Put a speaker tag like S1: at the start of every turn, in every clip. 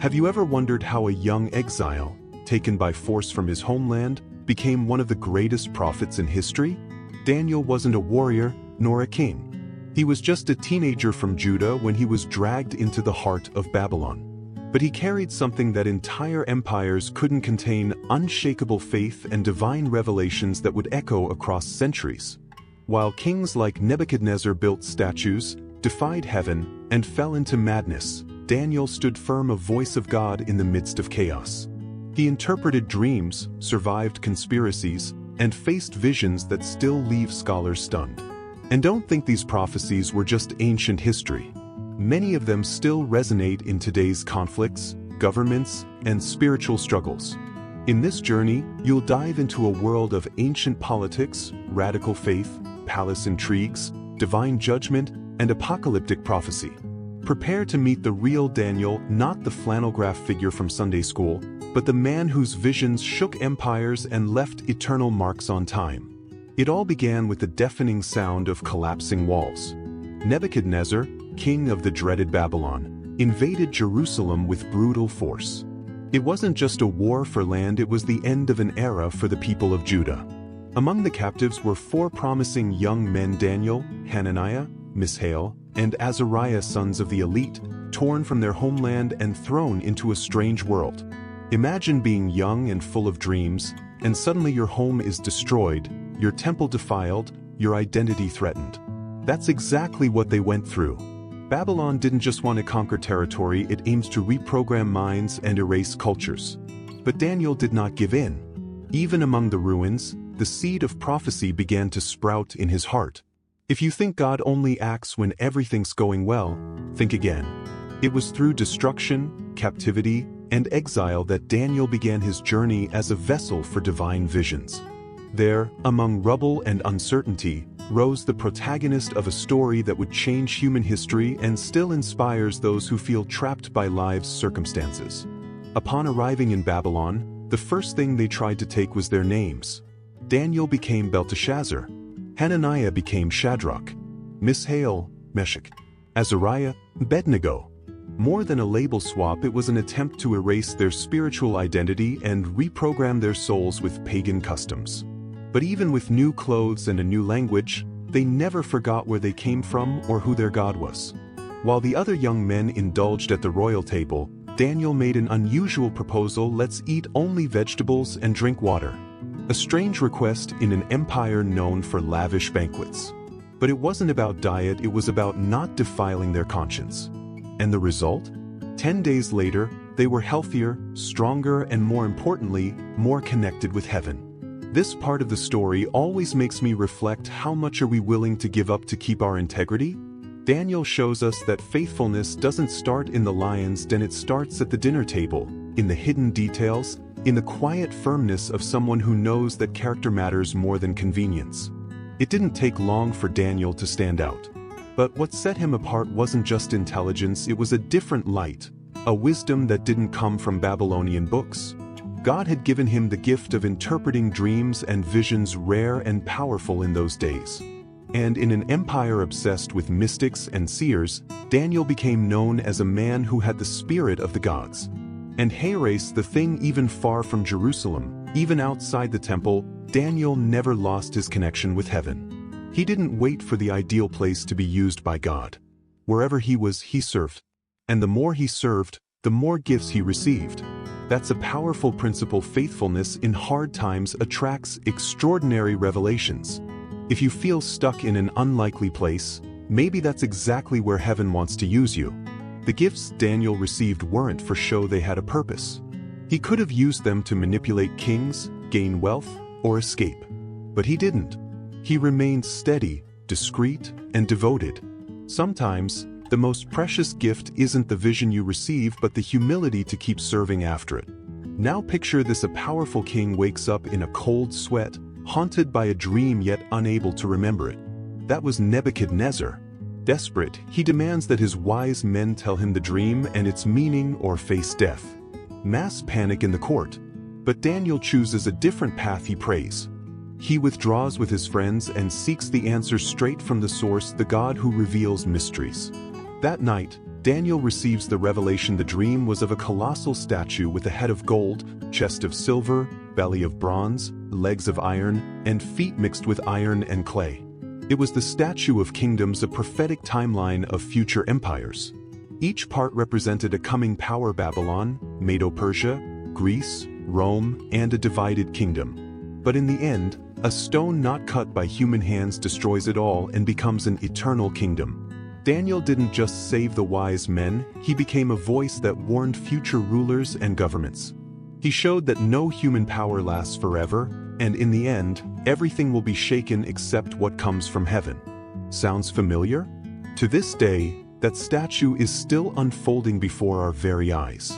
S1: Have you ever wondered how a young exile, taken by force from his homeland, became one of the greatest prophets in history? Daniel wasn't a warrior, nor a king. He was just a teenager from Judah when he was dragged into the heart of Babylon. But he carried something that entire empires couldn't contain: unshakable faith and divine revelations that would echo across centuries. While kings like Nebuchadnezzar built statues, defied heaven, and fell into madness, Daniel stood firm, a voice of God in the midst of chaos. He interpreted dreams, survived conspiracies, and faced visions that still leave scholars stunned. And don't think these prophecies were just ancient history. Many of them still resonate in today's conflicts, governments, and spiritual struggles. In this journey, you'll dive into a world of ancient politics, radical faith, palace intrigues, divine judgment, and apocalyptic prophecy. Prepare to meet the real Daniel, not the flannel graph figure from Sunday school, but the man whose visions shook empires and left eternal marks on time. It all began with the deafening sound of collapsing walls. Nebuchadnezzar, king of the dreaded Babylon, invaded Jerusalem with brutal force. It wasn't just a war for land, it was the end of an era for the people of Judah. Among the captives were 4 promising young men: Daniel, Hananiah, Mishael, and Azariah, sons of the elite, torn from their homeland and thrown into a strange world. Imagine being young and full of dreams, and suddenly your home is destroyed, your temple defiled, your identity threatened. That's exactly what they went through. Babylon didn't just want to conquer territory, it aimed to reprogram minds and erase cultures. But Daniel did not give in. Even among the ruins, the seed of prophecy began to sprout in his heart. If you think God only acts when everything's going well, think again. It was through destruction, captivity, and exile that Daniel began his journey as a vessel for divine visions. There, among rubble and uncertainty, rose the protagonist of a story that would change human history and still inspires those who feel trapped by life's circumstances. Upon arriving in Babylon, the first thing they tried to take was their names. Daniel became Belteshazzar. Hananiah became Shadrach. Mishael, Meshach. Azariah, Abednego. More than a label swap, it was an attempt to erase their spiritual identity and reprogram their souls with pagan customs. But even with new clothes and a new language, they never forgot where they came from or who their God was. While the other young men indulged at the royal table, Daniel made an unusual proposal: let's eat only vegetables and drink water. A strange request in an empire known for lavish banquets. But it wasn't about diet, it was about not defiling their conscience. And the result? 10 days later, they were healthier, stronger, and more importantly, more connected with heaven. This part of the story always makes me reflect: how much are we willing to give up to keep our integrity? Daniel shows us that faithfulness doesn't start in the lion's den, it starts at the dinner table, in the hidden details, in the quiet firmness of someone who knows that character matters more than convenience. It didn't take long for Daniel to stand out. But what set him apart wasn't just intelligence, it was a different light, a wisdom that didn't come from Babylonian books. God had given him the gift of interpreting dreams and visions, rare and powerful in those days. And in an empire obsessed with mystics and seers, Daniel became known as a man who had the spirit of the gods. And Hares, the thing even far from Jerusalem, even outside the temple, Daniel never lost his connection with heaven. He didn't wait for the ideal place to be used by God. Wherever he was, he served. And the more he served, the more gifts he received. That's a powerful principle. Faithfulness in hard times attracts extraordinary revelations. If you feel stuck in an unlikely place, maybe that's exactly where heaven wants to use you. The gifts Daniel received weren't for show, they had a purpose. He could have used them to manipulate kings, gain wealth, or escape. But he didn't. He remained steady, discreet, and devoted. Sometimes, the most precious gift isn't the vision you receive but the humility to keep serving after it. Now picture this: a powerful king wakes up in a cold sweat, haunted by a dream yet unable to remember it. That was Nebuchadnezzar. Desperate, he demands that his wise men tell him the dream and its meaning or face death. Mass panic in the court. But Daniel chooses a different path. He prays. He withdraws with his friends and seeks the answer straight from the source, the God who reveals mysteries. That night, Daniel receives the revelation the dream was of a colossal statue with a head of gold, chest of silver, belly of bronze, legs of iron, and feet mixed with iron and clay. It was the statue of kingdoms, a prophetic timeline of future empires. Each part represented a coming power: Babylon, Medo-Persia, Greece, Rome, and a divided kingdom. But in the end, a stone not cut by human hands destroys it all and becomes an eternal kingdom. Daniel didn't just save the wise men, he became a voice that warned future rulers and governments. He showed that no human power lasts forever, and in the end, everything will be shaken except what comes from heaven. Sounds familiar? To this day, that statue is still unfolding before our very eyes.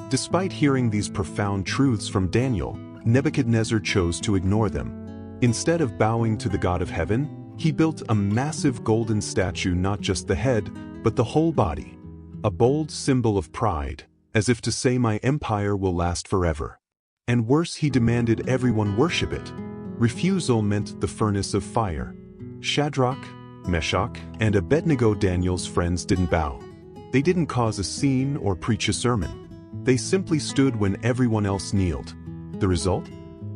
S1: Despite hearing these profound truths from Daniel, Nebuchadnezzar chose to ignore them. Instead of bowing to the God of heaven, he built a massive golden statue, not just the head, but the whole body. A bold symbol of pride, as if to say, my empire will last forever. And worse, he demanded everyone worship it. Refusal meant the furnace of fire. Shadrach, Meshach, and Abednego, Daniel's friends, didn't bow. They didn't cause a scene or preach a sermon. They simply stood when everyone else kneeled. The result?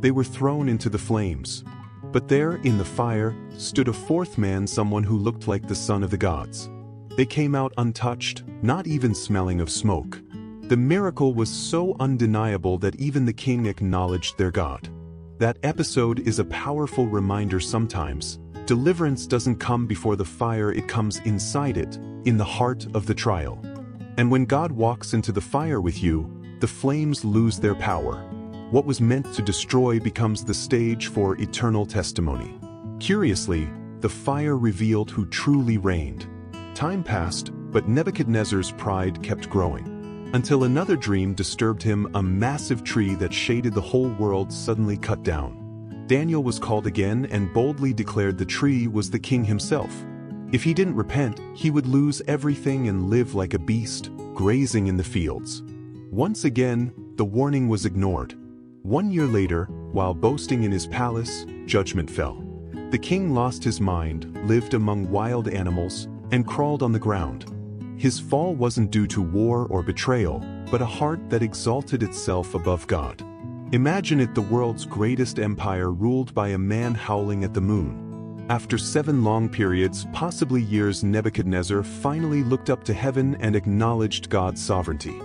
S1: They were thrown into the flames. But there, in the fire, stood a fourth man, someone who looked like the son of the gods. They came out untouched, not even smelling of smoke. The miracle was so undeniable that even the king acknowledged their God. That episode is a powerful reminder sometimes. Deliverance doesn't come before the fire, it comes inside it, in the heart of the trial. And when God walks into the fire with you, the flames lose their power. What was meant to destroy becomes the stage for eternal testimony. Curiously, the fire revealed who truly reigned. Time passed, but Nebuchadnezzar's pride kept growing. Until another dream disturbed him: a massive tree that shaded the whole world suddenly cut down. Daniel was called again and boldly declared the tree was the king himself. If he didn't repent, he would lose everything and live like a beast, grazing in the fields. Once again, the warning was ignored. 1 year later, while boasting in his palace, judgment fell. The king lost his mind, lived among wild animals, and crawled on the ground. His fall wasn't due to war or betrayal, but a heart that exalted itself above God. Imagine it: the world's greatest empire ruled by a man howling at the moon. After 7 long periods, possibly years, Nebuchadnezzar finally looked up to heaven and acknowledged God's sovereignty.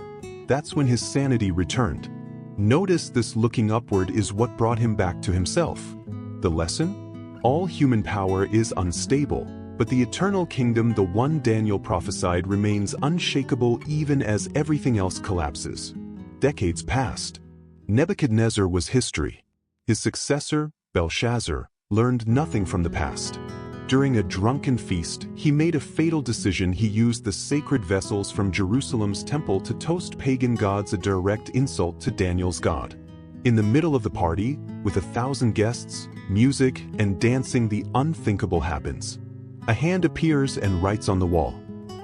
S1: That's when his sanity returned. Notice this: looking upward is what brought him back to himself. The lesson? All human power is unstable, but the eternal kingdom, the one Daniel prophesied, remains unshakable even as everything else collapses. Decades passed. Nebuchadnezzar was history. His successor, Belshazzar, learned nothing from the past. During a drunken feast, he made a fatal decision. He used the sacred vessels from Jerusalem's temple to toast pagan gods, a direct insult to Daniel's God. In the middle of the party, with 1,000 guests, music, and dancing, the unthinkable happens. A hand appears and writes on the wall.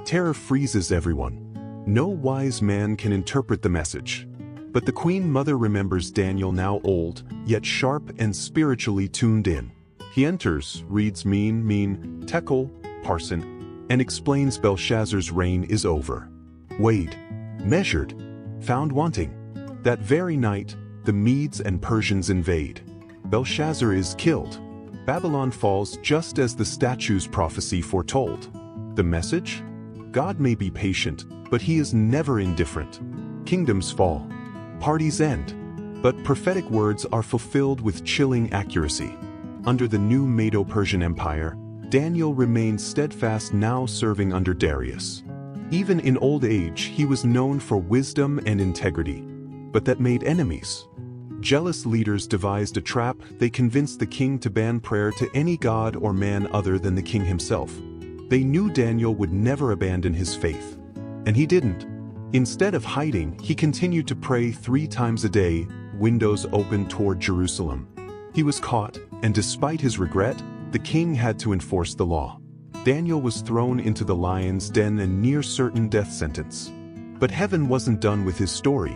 S1: Terror freezes everyone. No wise man can interpret the message. But the Queen Mother remembers Daniel, now old, yet sharp and spiritually tuned in. He enters, reads mean, tekel, parson, and explains Belshazzar's reign is over. Weighed, measured, found wanting. That very night, the Medes and Persians invade. Belshazzar is killed. Babylon falls just as the statue's prophecy foretold. The message? God may be patient, but he is never indifferent. Kingdoms fall. Parties end. But prophetic words are fulfilled with chilling accuracy. Under the new Medo-Persian Empire, Daniel remained steadfast, now serving under Darius. Even in old age, he was known for wisdom and integrity. But that made enemies. Jealous leaders devised a trap. They convinced the king to ban prayer to any god or man other than the king himself. They knew Daniel would never abandon his faith. And he didn't. Instead of hiding, he continued to pray 3 times a day, windows open toward Jerusalem. He was caught, and despite his regret, the king had to enforce the law. Daniel was thrown into the lion's den, a near certain death sentence. But heaven wasn't done with his story.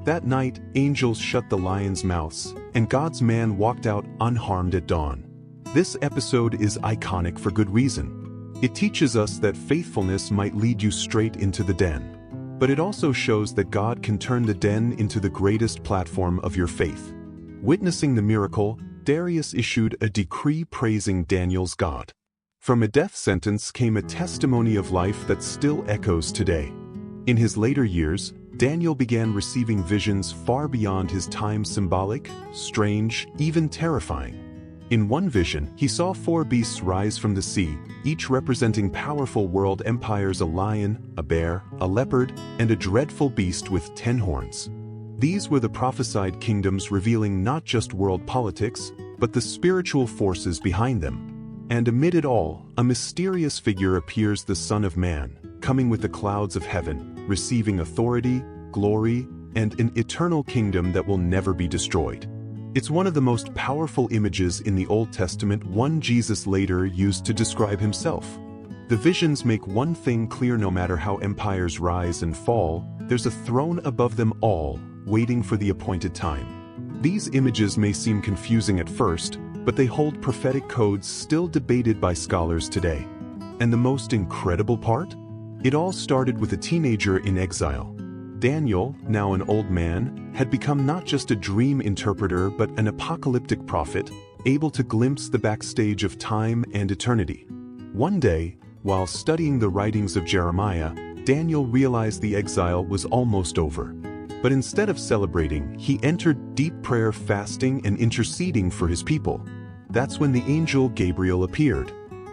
S1: That night, angels shut the lions' mouths, and God's man walked out unharmed at dawn. This episode is iconic for good reason. It teaches us that faithfulness might lead you straight into the den. But it also shows that God can turn the den into the greatest platform of your faith. Witnessing the miracle, Darius issued a decree praising Daniel's God. From a death sentence came a testimony of life that still echoes today. In his later years, Daniel began receiving visions far beyond his time, symbolic, strange, even terrifying. In one vision, he saw 4 beasts rise from the sea, each representing powerful world empires: a lion, a bear, a leopard, and a dreadful beast with 10 horns. These were the prophesied kingdoms, revealing not just world politics, but the spiritual forces behind them. And amid it all, a mysterious figure appears: the Son of Man, coming with the clouds of heaven, receiving authority, glory, and an eternal kingdom that will never be destroyed. It's one of the most powerful images in the Old Testament, one Jesus later used to describe himself. The visions make one thing clear: no matter how empires rise and fall, there's a throne above them all, waiting for the appointed time. These images may seem confusing at first, but they hold prophetic codes still debated by scholars today. And the most incredible part? It all started with a teenager in exile. Daniel, now an old man, had become not just a dream interpreter but an apocalyptic prophet, able to glimpse the backstage of time and eternity. One day, while studying the writings of Jeremiah, Daniel realized the exile was almost over. But instead of celebrating, he entered deep prayer, fasting, and interceding for his people. That's when the angel Gabriel appeared.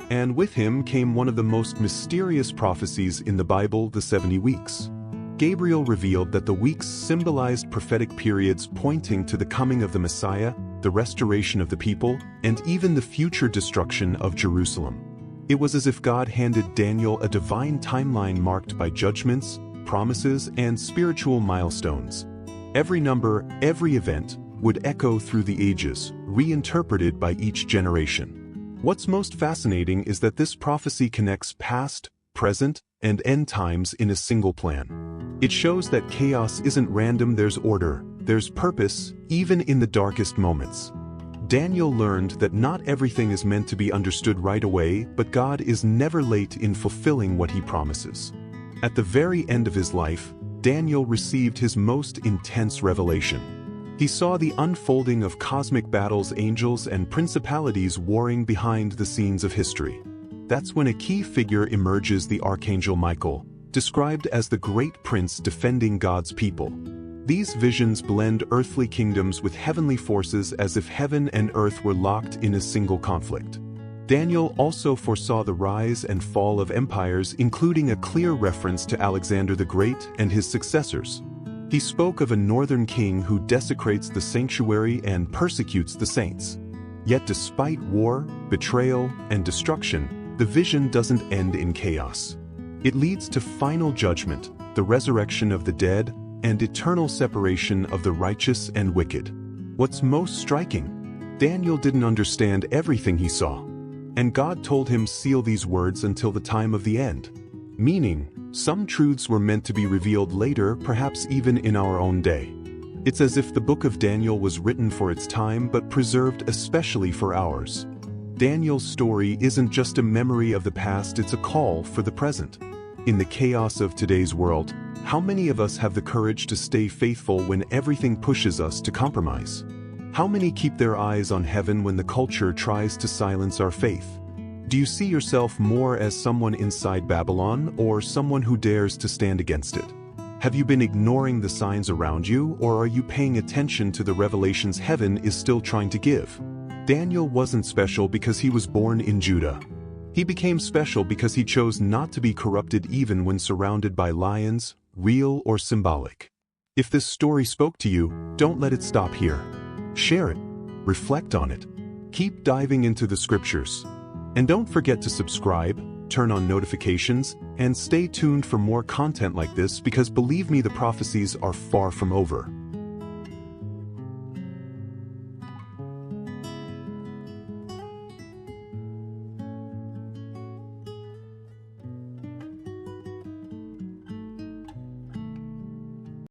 S1: And with him came one of the most mysterious prophecies in the Bible, the 70 weeks. Gabriel revealed that the weeks symbolized prophetic periods pointing to the coming of the Messiah, the restoration of the people, and even the future destruction of Jerusalem. It was as if God handed Daniel a divine timeline marked by judgments, promises, and spiritual milestones. Every number, every event, would echo through the ages, reinterpreted by each generation. What's most fascinating is that this prophecy connects past, present, and end times in a single plan. It shows that chaos isn't random, there's order, there's purpose, even in the darkest moments. Daniel learned that not everything is meant to be understood right away, but God is never late in fulfilling what he promises. At the very end of his life, Daniel received his most intense revelation. He saw the unfolding of cosmic battles, angels and principalities warring behind the scenes of history. That's when a key figure emerges: the Archangel Michael, described as the great prince defending God's people. These visions blend earthly kingdoms with heavenly forces, as if heaven and earth were locked in a single conflict. Daniel also foresaw the rise and fall of empires, including a clear reference to Alexander the Great and his successors. He spoke of a northern king who desecrates the sanctuary and persecutes the saints. Yet despite war, betrayal, and destruction, the vision doesn't end in chaos. It leads to final judgment, the resurrection of the dead, and eternal separation of the righteous and wicked. What's most striking? Daniel didn't understand everything he saw. And God told him, seal these words until the time of the end. Meaning, some truths were meant to be revealed later, perhaps even in our own day. It's as if the book of Daniel was written for its time but preserved especially for ours. Daniel's story isn't just a memory of the past, it's a call for the present. In the chaos of today's world, how many of us have the courage to stay faithful when everything pushes us to compromise? How many keep their eyes on heaven when the culture tries to silence our faith? Do you see yourself more as someone inside Babylon or someone who dares to stand against it? Have you been ignoring the signs around you, or are you paying attention to the revelations heaven is still trying to give? Daniel wasn't special because he was born in Judah. He became special because he chose not to be corrupted even when surrounded by lions, real or symbolic. If this story spoke to you, don't let it stop here. Share it. Reflect on it. Keep diving into the scriptures. And don't forget to subscribe, turn on notifications, and stay tuned for more content like this, because believe me, the prophecies are far from over.